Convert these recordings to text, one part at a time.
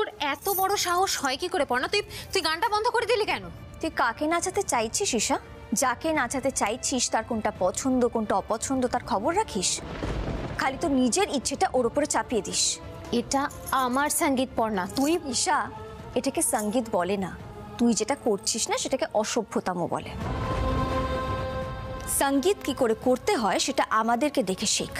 তোর এত বড় সাহস হয় কি করে পড়না? তুই গানটা বন্ধ করে দিলি কেন? তুই কাকে নাচাতে চাইছিস ঈশা? যাকে নাচাতে চাইছিস তার কোনটা পছন্দ কোনটা অপছন্দ তার খবর রাখিস? খালি তো নিজের ইচ্ছেটা ওর উপরে চাপিয়ে দিস। এটা আমার সঙ্গীত পড়না। তুই ঈশা, এটাকে সঙ্গীত বলে না, তুই যেটা করছিস না সেটাকে অসভ্যতাম বলে। সঙ্গীত কি করে করতে হয় সেটা আমাদেরকে দেখে শেখ।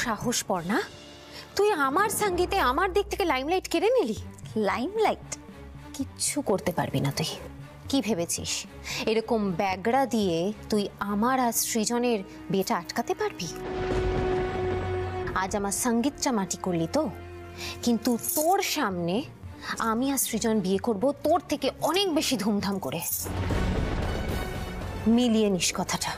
সাহস পড়না, তুই আমার সঙ্গীতে আমার দিক থেকে লাইমলাইট কেড়ে নিলি। লাইমলাইট? কিচ্ছু করতে পারবি না তুই। কি ভেবেছিস এরকম ব্যাগড়া দিয়ে তুই আমার আর সৃজনের বিয়েটা আটকাতে পারবি? আজ আমার সঙ্গীতটা মাটি করলি তো, কিন্তু তোর সামনে আমি আর সৃজন বিয়ে করব তোর থেকে অনেক বেশি ধুমধাম করে। মিলিয়ে নিস কথাটা।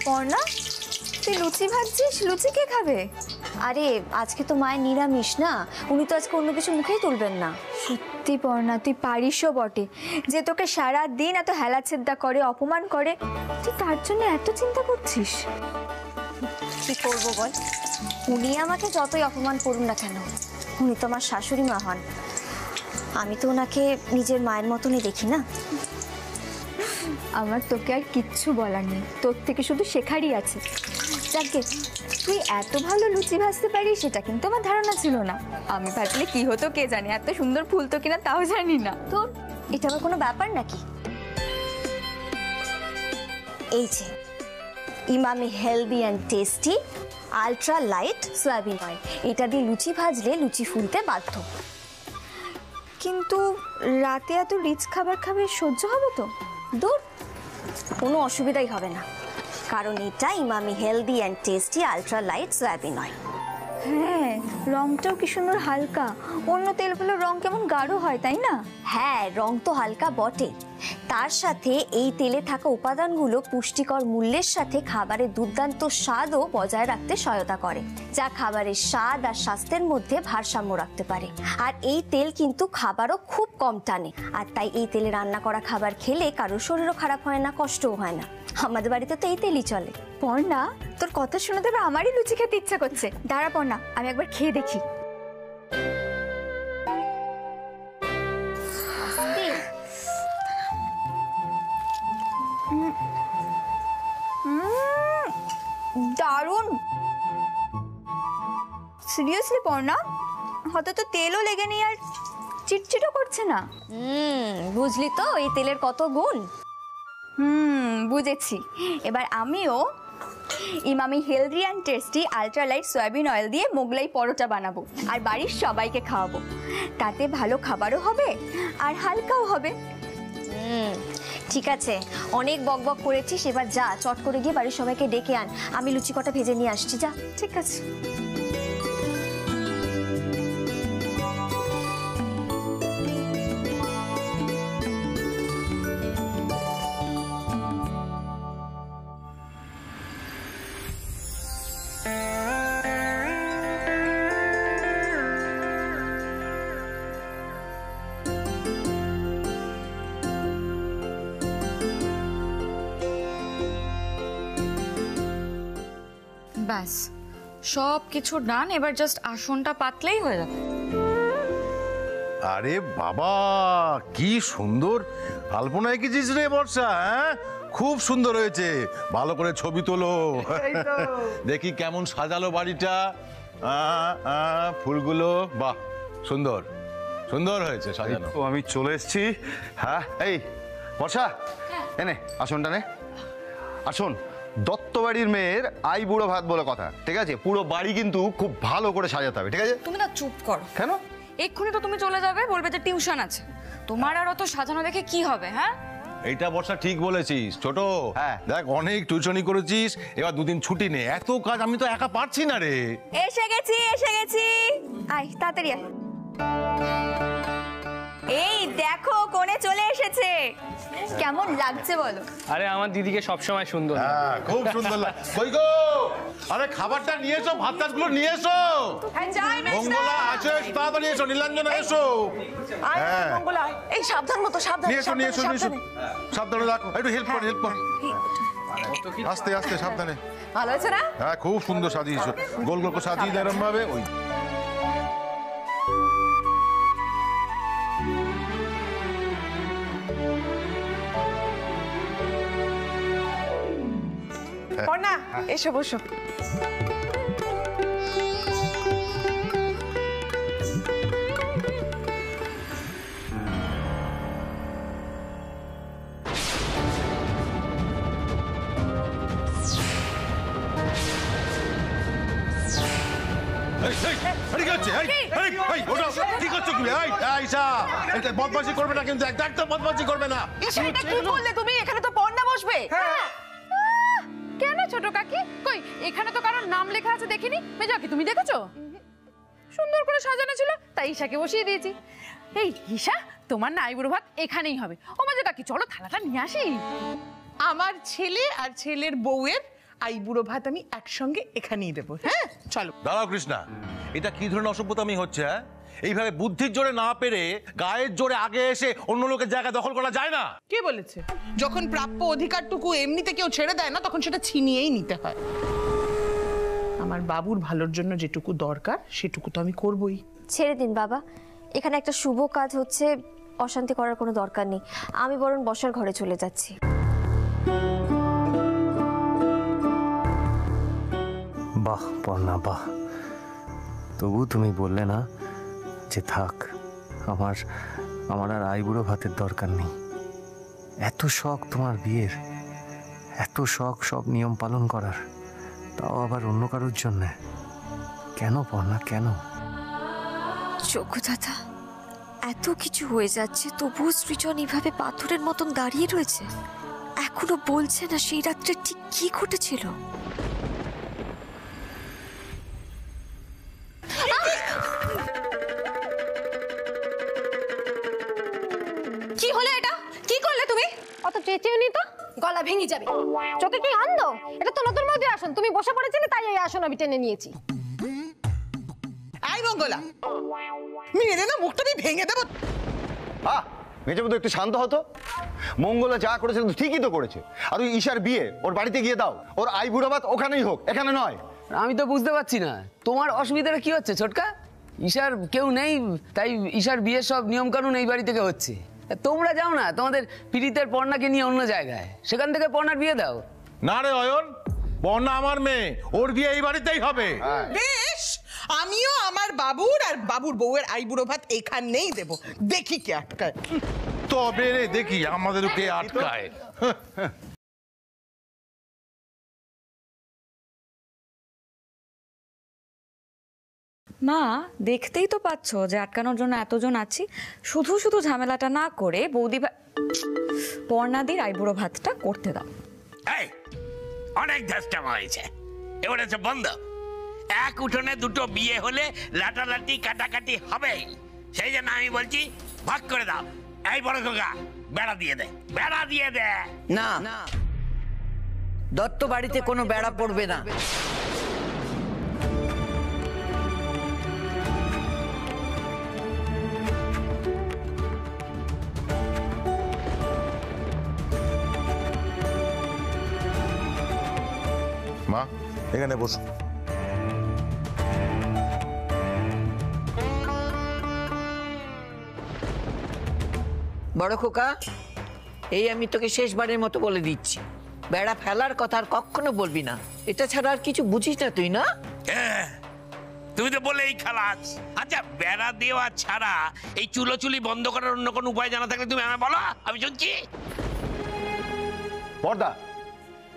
পড়না, তুই লুচি ভাজছিস? লুচি কে খাবে? আরে আজকে তো মায়ের নিরামিষ না, উনি তো আজকে অন্য কিছু মুখেই তুলবেন না। সত্যি পড়না, তুই পারিসও বটে। যে তোকে সারা দিন এত হেলাছেদ্দা করে, অপমান করে, তুই তার জন্য এত চিন্তা করছিস? কি করবো বল, উনি আমাকে যতই অপমান করুন না কেন, উনি তো আমার শাশুড়ি মা হন। আমি তো ওনাকে নিজের মায়ের মতনই দেখি না। আমার তোকে আর কিচ্ছু বলার নেই, তোর থেকে শুধু শেখারই আছে। যাকে তুই এত ভালো লুচি ভাজতে পারিস সেটা কিন্তু আমার ধারণা ছিল না। আমি ভাজলে কি হতো কে জানে, এত সুন্দর ফুলতো কিনা তাও জানি না। তোর এটা আবার কোনো ব্যাপার নাকি? এই যে Emami healthy and tasty ultra light soybean oil, এটা দিয়ে লুচি ভাজলে লুচি ফুলতে বাধ্য। কিন্তু রাতে এত রিচ খাবার খাবে সহ্য হবে তো? দূর, কোনো অসুবিধাই হবে না, কারণ এটা Emami healthy and tasty ultra light soybean oil. হ্যাঁ, রংটাও কি সুন্দর হালকা। অন্য তেলগুলোর রং কেমন গাঢ় হয়, তাই না? হ্যাঁ, রং তো হালকা বটে, তার সাথে এই তেলে থাকা উপাদানগুলো পুষ্টিকর মূল্যের সাথে খাবারের দুর্দান্ত স্বাদও বজায় রাখতে সহায়তা করে, যা খাবারের স্বাদ আর স্বাস্থ্যের মধ্যে ভারসাম্য রাখতে পারে। আর এই তেল কিন্তু খাবারও খুব কম টানে, আর তাই এই তেলে রান্না করা খাবার খেলে কারোর শরীরও খারাপ হয় না, কষ্টও হয় না। আমাদের বাড়িতে তো এই তেলই চলে। পর্ণা, তোর কথা শুনে দেবে আমারই লুচি খেতে ইচ্ছা করছে। দাঁড়া পর্ণা, আমি একবার খেয়ে দেখি। দারুণ। সিরিয়াসলি পর্ণা, হয়তো তো তেলও লেগে নেই আর চিটচিটও করছে না। বুঝলি তো এই তেলের কত গুণ। বুঝেছি। এবার আমিও Emami healthy and tasty ultra light soybean oil দিয়ে মোগলাই পরোটা বানাবো আর বাড়ির সবাইকে খাওয়াবো। তাতে ভালো খাবারও হবে আর হালকাও হবে। ঠিক আছে, অনেক বকবক করেছিস, এবার যা চট করে গিয়ে বাড়ির সবাইকে ডেকে আন, আমি লুচি কটা ভেজে নিয়ে আসছি। যা। ঠিক আছে। ব্যাস সব কিছু ডান, এবার জাস্ট আসনটা পাতলেই হয়ে যাবে। আরে বাবা, কি সুন্দর আলপনা এঁকেছিস রে বর্ষা। হ্যাঁ, খুব সুন্দর হয়েছে, ভালো করে ছবি তোলো। দেখি কেমন সাজালো বাড়িটা, ফুলগুলো, বাহ সুন্দর সুন্দর হয়েছে সাজানো। তো আমি চলে এসেছি। হ্যাঁ, এই বর্ষা, এনে আসনটা নে। আসুন, দত্তবাড়ির মেয়ের আই বুড়ো ভাত বলে কথা, ঠিক আছে? পুরো বাড়ি কিন্তু খুব ভালো করে সাজাতে হবে, ঠিক আছে? তুমি না চুপ করো। কেন? এক্ষুনি তো তুমি চলে যাবে, বলবে যে টিউশন আছে। তোমার আর অত সাজানো দেখে কি হবে? হ্যাঁ, এইটা বর্ষা ঠিক বলেছিস ছোট। হ্যাঁ। দেখ, অনেক টিউশনি করেছিস, এবার দুদিন ছুটি নে, এত কাজ আমি তো একা পারছি না রে। এসে গেছি, এসে গেছি। আয় তাড়াতাড়ি আয়। এই দেখো, কোণে চলে এসেছে। কেমন লাগছে বলো? আরে আমার দিদিকে সবসময় সুন্দর লাগে। হ্যাঁ, খুব সুন্দর লাগে। কই গো, আরে খাবারটা নিয়ে এসো, ভাত টাতগুলো নিয়ে এসো। মঙ্গলা আছে, তাড়াতাড়ি এসো। নীলাঞ্জনা এসো। হ্যাঁ, এই সাবধান মতো, সাবধান, নিয়ে এসো নিয়ে এসো নিয়ে এসো। সাবধানে রাখো, একটু হেল্প কর হেল্প কর। আস্তে আস্তে সাবধানে। ভালো আছে না? হ্যাঁ, খুব সুন্দর সাজিয়েছো, গোল গোল করে সাজিয়ে দেয় এরম ভাবে। ওই পর্ণা, এসো বসো। বদমাশি করবে না কিন্তু, একদম বদমাশি করবে না। এটা কি করলে তুমি? এখানে তো পর্ণা বসবে। কেন ছোট কাকি? কই, এখানে তো কারোর নাম লেখা আছে দেখিনি। মেজাকি, তুমি দেখেছো? সুন্দর করে সাজানো ছিল, তাই ঈশাকে বসিয়ে দিয়েছি। এই ঈশা, তোমার না আইবুড়ো ভাত এখানেই হবে। ও মেজা কাকি, চলো থালাটা নিয়ে আসি। আমার ছেলে আর ছেলের বউয়ের আইবুড়ো ভাত আমি একসঙ্গে এখানেই দেবো। হ্যাঁ, চলো। দাঁড়াও কৃষ্ণা, এটা কি ধরনের অসভ্যতামি হচ্ছে? হ্যাঁ, এইভাবে বুদ্ধির জোরে না পেরে গায়ের জোরে আগে এসে অন্য লোকের জায়গা দখল করা যায় না। কে বলেছে? যখন প্রাপ্য অধিকারটুকু এমনিতে কেউ ছেড়ে দেয় না, তখন সেটা ছিনিয়েই নিতে হয়। আমার বাবুর ভালোর জন্য যেটুকু দরকার সেটুকু তো আমি করবই। ছেড়ে দিন বাবা, এখানে একটা শুভ কাজ হচ্ছে, অশান্তি করার কোনো দরকার নেই। আমি বরং বসার ঘরে চলে যাচ্ছি। বাহ পর্ণা, বাহ। তবু তুমি বললে না যে থাক, আমার আর আইবুড়ো ভাতের দরকার নেই। এত শখ তোমার বিয়ের, এত শখ সব নিয়ম পালন করার, তাও আবার অন্য কারোর জন্যে। কেন পর্ণা, কেন? যোগ্য দাদা, এত কিছু হয়ে যাচ্ছে তবুও সৃজন এইভাবে পাথরের মতন দাঁড়িয়ে রয়েছে, এখনো বলছে না সেই রাত্রে ঠিক কি ঘটেছিল। কি হলো এটা? কি করলে তুমি? অত চেঁচিয়ে নি তো, গলা ভেঙে যাবে। চোখে কি অন্ধ? এটা তো নতুন মধ্যে আসন, তুমি বসে পড়েছিলে তাই এই আসন আমি টেনে নিয়েছি। আই মঙ্গলা, মেরে না মুখটা আমি ভেঙে দেবো। মেজবধূ একটু শান্ত হতো। মঙ্গলা যা করেছে তো ঠিকই তো করেছে। আর ওই ঈশার বিয়ে ওর বাড়িতে গিয়ে দাও, ওর আইবুড়ো ভাত ওখানেই হোক, এখানে নয়। আমি তো বুঝতে পারছি না তোমার অসুবিধাটা কি হচ্ছে ছোটকা। ঈশার কেউ নেই, তাই ঈশার বিয়ের সব নিয়ম কানুন এই বাড়ি থেকে হচ্ছে। তোমরা যাও না তোমাদের পীড়িতের পর্ণাকে নিয়ে অন্য জায়গায়, সেখান থেকে পর্ণার বিয়ে দাও। না রে অয়ন, পর্ণা আমার মেয়ে, ওর বিয়ে এই বাড়িতেই হবে। বেশ, আমিও আমার বাবুর আর বাবুর বউয়ের আইবুড়ো ভাত এখানেই দেব, দেখি কে আটকায়। তবে রে দেখি আমাদের কে আটকায়। মা, দেখতেই তো পাচ্ছ যে আটকানোর জন্য এতজন আছি। শুধু শুধু ঝামেলাটা না করে বৌদি পর্ণাদির আইবুড়ো ভাতটা করতে দাও। অনেক ধাস্টামা হয়েছে, এবারে বন্ধ। এক উঠোনে দুটো বিয়ে হলে লাটালাটি কাটাকাটি হবেই, সেই জন্য আমি বলছি ভাগ করে দাও। এই বড় খোকা, বেড়া দিয়ে দে, বেড়া দিয়ে দে। না, দত্ত বাড়িতে কোনো বেড়া পড়বে না। মা, এখানে বসো। বড় খোকা, এই আমি তোকে শেষবারের মতো বলে দিচ্ছি, বেড়া ফেলার কথা আর কখনো বলবি না। এটা ছাড়া আর কিছু বুঝিস না তুই, না? তুমি তো বলেই খালাস। আচ্ছা, বেড়া দেওয়া ছাড়া এই চুলোচুলি বন্ধ করার অন্য কোনো উপায় জানা থাকলে তুমি আমায় বলো, আমি শুনছি। বড়দা,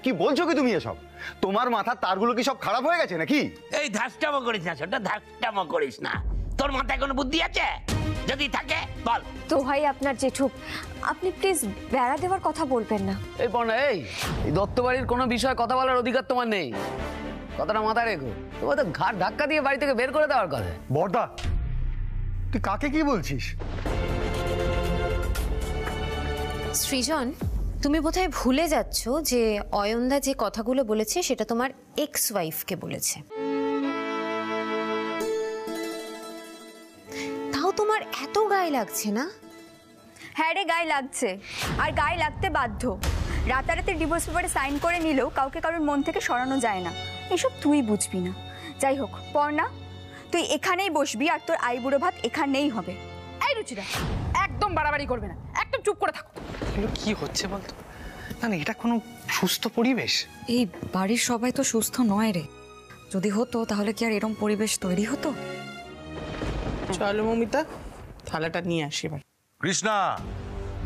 কি বলছো কি তুমি এসব? তোমার মাথার তারগুলো কি সব খারাপ হয়ে গেছে নাকি? এই ধাস্টামো করিস না ছোট, ধাস্টামো করিস না। তোর মাথায় কোনো বুদ্ধি আছে? যদি থাকে বল। তো ভাই আপনার জেঠু, আপনি প্লিজ বেড়া দেওয়ার কথা বলবেন না। এই পর্ণা, এই দত্ত বাড়ির কোনো বিষয়ে কথা বলার অধিকার তোমার নেই, কথাটা মাথায় রেখো। তোমার তো ঘাট ধাক্কা দিয়ে বাড়ি থেকে বের করে দেওয়ার কথা। বড়দা, তুই কাকে কি বলছিস? সৃজন, তুমি বোধহয় ভুলে যাচ্ছ যে অয়নদা যে কথাগুলো বলেছে সেটা তোমার এক্স ওয়াইফকে বলেছে। তাও তোমার এত গায়ে লাগছে না? হ্যাঁ রে, গায়ে লাগছে, আর গায়ে লাগতে বাধ্য। রাতারাতি ডিভোর্স পেপারে সাইন করে নিলেও কাউকে কারোর মন থেকে সরানো যায় না, এসব তুই বুঝবি না। যাই হোক পর্ণা, তুই এখানেই বসবি আর তোর আইবুড়ো ভাত এখানেই হবে। এই রুচিরা, একদম বাড়াবাড়ি করবে না, একদম চুপ করে থাকো। এগুলো কি হচ্ছে বলতো? না না, এটা কোনো সুস্থ পরিবেশ। এই বাড়ির সবাই তো সুস্থ নয় রে, যদি হতো তাহলে কি আর এরকম পরিবেশ তৈরি হতো? চলো মমিতা, থালাটা নিয়ে আসি এবার। কৃষ্ণা,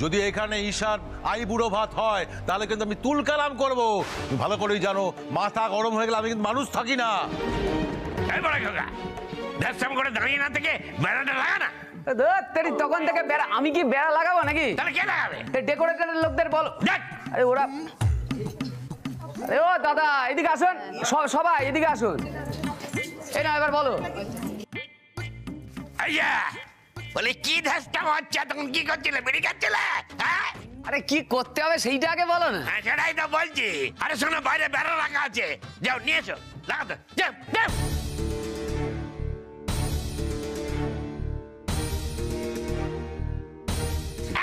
যদি এখানে ঈশার আইবুড়ো ভাত হয় তাহলে কিন্তু আমি তুল কালাম করবো। তুমি ভালো করেই জানো, মাথা গরম হয়ে গেলে আমি কিন্তু মানুষ থাকি না। করে দাঁড়িয়ে না থেকে বেড়াটা লাগা না। তখন থেকে বেড়া, আমি কি বেড়া লাগাবো নাকি? তাহলে কে লাগাবে? ডেকোরেটরের লোকদের বলো। আরে ওরা, আরে ও দাদা এদিকে আসুন, সবাই এদিকে আসুন। এই না, এবার বলো। বলে কি ধাসটা হচ্ছে, তখন কি করছিলে? বেড়ি খাচ্ছিলে? আরে কি করতে হবে সেইটা আগে বলো না। হ্যাঁ, সেটাই তো বলছি। আরে শোনো, বাইরে বেড়া রাখা আছে, যাও নিয়ে এসো, লাগাতে যাও যাও।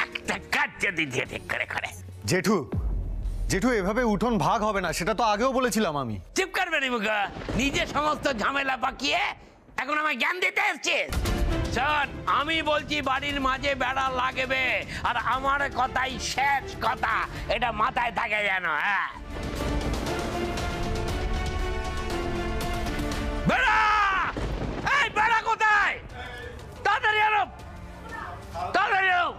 একটা কাটতে দিতে ঠিক করে করে। জেঠু, জেঠু এভাবে উঠোন ভাগ হবে না, সেটা তো আগেও বলেছিলাম আমি। চুপ করবে নি মুখা, নিজে সমস্ত ঝামেলা পাকিয়ে এখন আমায় জ্ঞান দিতে এসছিস। শোন, আমি বলছি বাড়ির মাঝে বেড়া লাগবে, আর আমার কথাই শেষ কথা, এটা মাথায় থাকে যেন। হ্যাঁ, বেড়া, এই বেড়া কোথায়? তাড়াতাড়ি আনো, তাড়াতাড়ি আনো।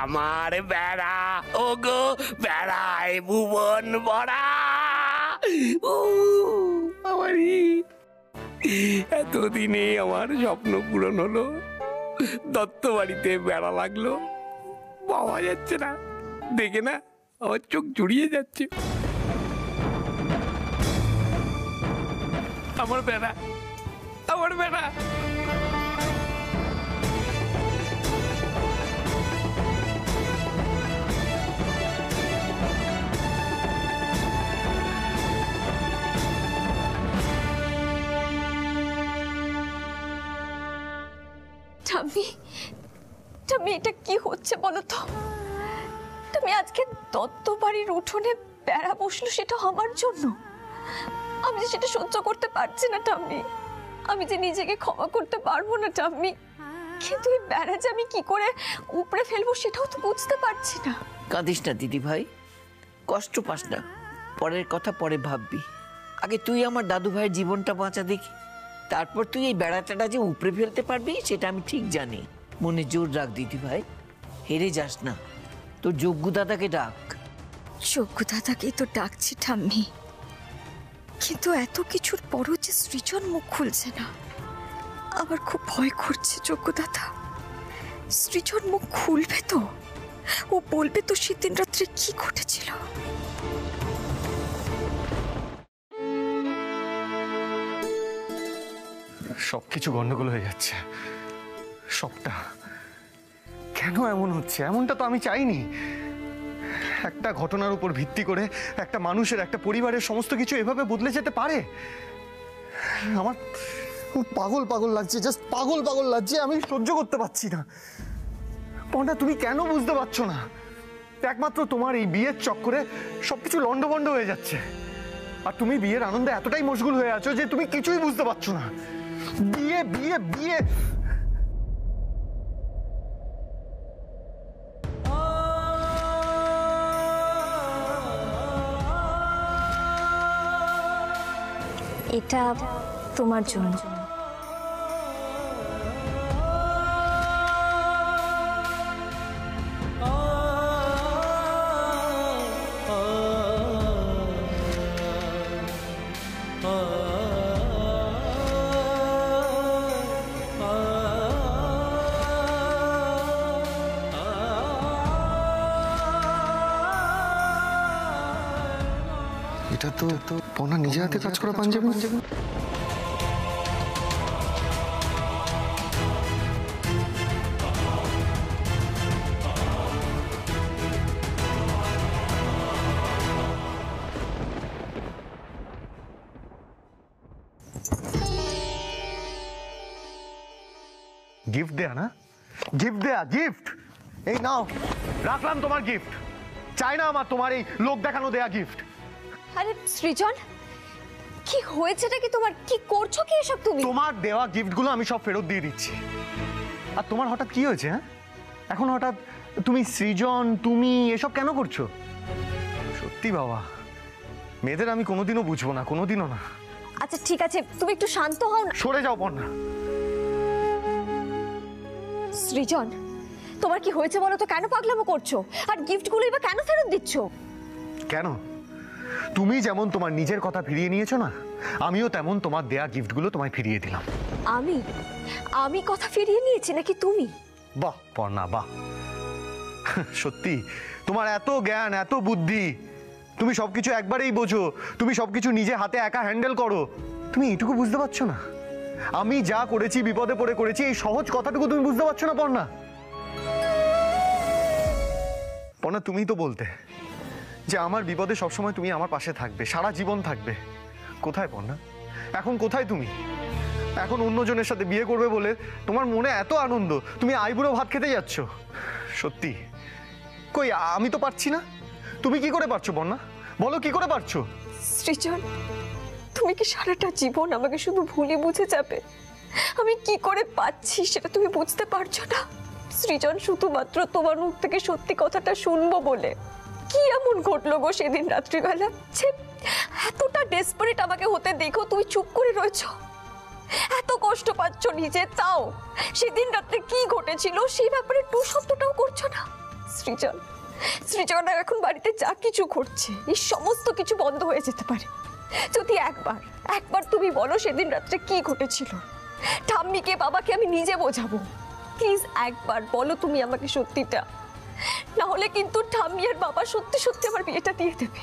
আমার বেড়া, ও গো বেড়ায় ভুবন বড়া। আমারই এতদিনে আমার স্বপ্ন পূরণ হলো, দত্ত বাড়িতে বেড়া লাগলো, পাওয়া যাচ্ছে না, দেখে না আমার চোখ জুড়িয়ে যাচ্ছে। আমার বেড়া, আমার বেড়া। টামি, এটা কি হচ্ছে বলো তো? তুমি আজকে দত্ত বাড়ির উঠোনে বেড়া বসলো, সেটা আমার জন্য। আমি যে সেটা সহ্য করতে পারছি না টামি, আমি যে নিজেকে ক্ষমা করতে পারবো না টামি। কিন্তু এই বেড়া যে আমি কি করে উপড়ে ফেলবো সেটাও তো বুঝতে পারছি না। কাঁদিস না দিদি ভাই, কষ্ট পাস না, পরের কথা পরে ভাববি। আগে তুই আমার দাদু ভাইয়ের জীবনটা বাঁচা দেখি, তারপর তুই এই বেড়াটাটা যে উপড়ে ফেলতে পারবি সেটা আমি ঠিক জানি। মনে জোর রাখ দিদি ভাই, হেরে যাস না, তোর যজ্ঞ দাদাকে ডাক। যজ্ঞ দাদাকেই তো ডাকছি ঠাম্মি, কিন্তু এত কিছুর পরও যে সৃজন মুখ খুলছে না, আমার খুব ভয় করছে। যজ্ঞ দাদা, সৃজন মুখ খুলবে তো? ও বলবে তো সেদিন রাত্রে কি ঘটেছিল? সবকিছু গন্ডগোল হয়ে যাচ্ছে, সবটা। কেন এমন হচ্ছে? এমনটা তো আমি চাইনি। একটা ঘটনার উপর ভিত্তি করে একটা মানুষের, একটা পরিবারের সমস্ত কিছু এভাবে বদলে যেতে পারে? আমার খুব পাগল পাগল লাগছে, জাস্ট পাগল পাগল লাগছে। আমি সহ্য করতে পারছি না। পর্ণা, তুমি কেন বুঝতে পারছো না? একমাত্র তোমার এই বিয়ের চক্করে সবকিছু লন্ডভন্ড হয়ে যাচ্ছে, আর তুমি বিয়ের আনন্দে এতটাই মশগুল হয়ে আছো যে তুমি কিছুই বুঝতে পারছো না। বিয়ে বিয়ে বিয়ে এটা তোমার জন্য। এটা তো পর্ণা নিজে হাতে কাজ করা পাঞ্জাবি। গিফট দেয়া না, গিফট দেয়া, গিফট। এই নাও, রাখলাম তোমার গিফট। চাই না আমার তোমার এই লোক দেখানো দেয়া গিফট। আরে সৃজন, কি হয়েছেটা কি তোমার? কি করছো কি এসব তুমি? তোমার দেওয়া গিফটগুলো আমি সব ফেরত দিয়ে দিচ্ছি। আর তোমার হঠাৎ কি হয়েছে? হ্যাঁ, এখন হঠাৎ তুমি সৃজন, তুমি এসব কেন করছো? সত্যি বাবা, মেয়েদের আমি কোনোদিনও বুঝবো না, কোনোদিনও না। আচ্ছা ঠিক আছে, তুমি একটু শান্ত হও না। সরে যাও পর্ণা। সৃজন, তোমার কি হয়েছে বলো তো? কেন পাগলামো করছো? আর গিফটগুলোই বা কেন ফেরত দিচ্ছ? কেন? তুমি যেমন তোমার নিজের কথা ফিরিয়ে নিয়েছো না, আমিও তেমন তোমার দেয়া গিফটগুলো তোমায় ফিরিয়ে দিলাম। আমি কথা ফিরিয়ে নিয়েছি নাকি তুমি? বাহ পর্ণা, বাহ। সত্যি তোমার এত জ্ঞান, এত বুদ্ধি, তুমি সবকিছু একবারেই বোঝো, তুমি সবকিছু নিজে হাতে একা হ্যান্ডেল করো। তুমি এইটুকু বুঝতে পারছো না? আমি যা করেছি, বিপদে পড়ে করেছি, এই সহজ কথাটুকু তুমি বুঝতে পারছো না পর্ণা? পর্ণা, তুমি তো বলতে যে আমার বিপদে সবসময় তুমি আমার পাশে থাকবে, সারা জীবন থাকবে। কোথায় পর্ণা? এখন কোথায় তুমি? এখন অন্যজনের সাথে বিয়ে করবে বলে তোমার মনে এত আনন্দ, তুমি আইবুড়ো ভাত খেতে যাচ্ছ। সত্যি কই, আমি তো পারছি না। তুমি কি করে পারছো পর্ণা? বলো কি করে পারছো? সৃজন, তুমি কি সারাটা জীবন আমাকে শুধু ভুলে বুঝে যাবে? আমি কি করে পাচ্ছি সেটা তুমি বুঝতে পারছো না? সৃজন, শুধুমাত্র তোমার মুখ থেকে সত্যি কথাটা শুনবো বলে। কি এমন ঘটলো গো সেদিন রাত্রিবেলা? এতটা ডেসপারেট আমাকে হতে দেখো তুমি চুপ করে রয়েছো, এত কষ্ট পাচ্ছ নিজে, তাও সেদিন রাত্রে কি ঘটেছিল সেই ব্যাপারে টু শব্দটাও করছো না। সৃজন, সৃজন এখন বাড়িতে যা কিছু ঘটছে এই সমস্ত কিছু বন্ধ হয়ে যেতে পারে যদি একবার তুমি বলো সেদিন রাত্রে কি ঘটেছিল। ঠাম্মিকে বাবাকে আমি নিজে বোঝাবো। প্লিজ একবার বলো তুমি আমাকে সত্যিটা, না হলে কিন্তু ঠাম্মি আর বাবা সত্যি সত্যি আমার বিয়েটা দিয়ে দেবে।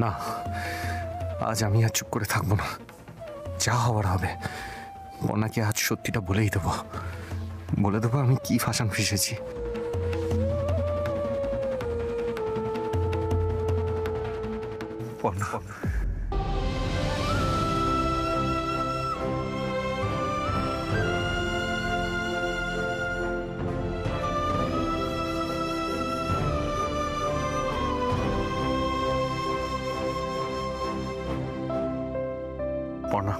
না, আজ আমি আর চুপ করে থাকবো না। যা হওয়ার হবে। বন্যাকে আজ সত্যিটা বলেই দেবো, বলে দেবো আমি কি ফাঁসান ফেসেছি। বন্যা, পর্ণা,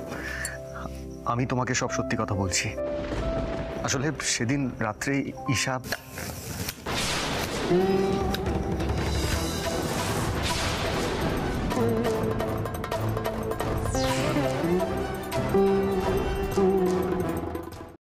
আমি তোমাকে সব সত্যি কথা বলছি। আসলে সেদিন রাত্রে ঈশা